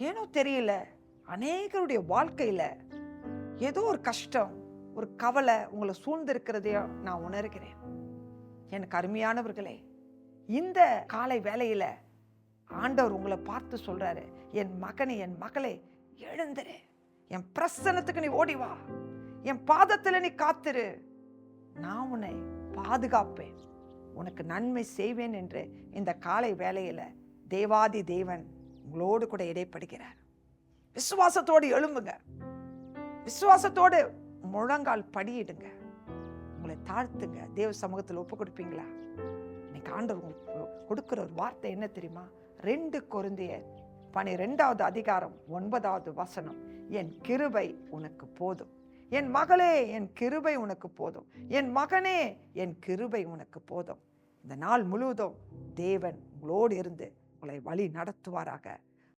ஏனோ தெரியல, அநேகருடைய வாழ்க்கையில ஏதோ ஒரு கஷ்டம், ஒரு கவலை உங்களை சூழ்ந்திருக்கிறதையோ நான் உணர்கிறேன். எனக்கு அருமையானவர்களே, இந்த காலை வேளையில ஆண்டவர் உங்களை பார்த்து சொல்றாரு, என் மகனே, என் மகளே, எழுந்திரு, என் பிரசன்னத்துக்கு நீ ஓடி வா, என் பாதத்துல நீ காத்திரு, நான் உன்னை பாதுகாப்பேன், உனக்கு நன்மை செய்வேன் என்று இந்த காலை வேளையில தேவாதி தேவன் உங்களோடு கூட இடைப்படுகிறார். விசுவாசத்தோடு எழும்புங்க, விசுவாசத்தோடு முழங்கால் படியிடுங்க, உங்களை தாழ்த்துங்க, தேவ சமூகத்தில் ஒப்பு கொடுப்பீங்களா? இன்னைக்கு ஆண்டவர் உங்களுக்கு கொடுக்கிற ஒரு வார்த்தை என்ன தெரியுமா? 2 கொரிந்தியர் 12வது அதிகாரம் 9வது வசனம், என் கிருபை உனக்கு போதும், என் மகளே, என் கிருபை உனக்கு போதும், என் மகனே, என் கிருபை உனக்கு போதும். இந்த நாள் முழுவதும் தேவன் உங்களோடு இருந்து உங்களை வழி நடத்துவாராக.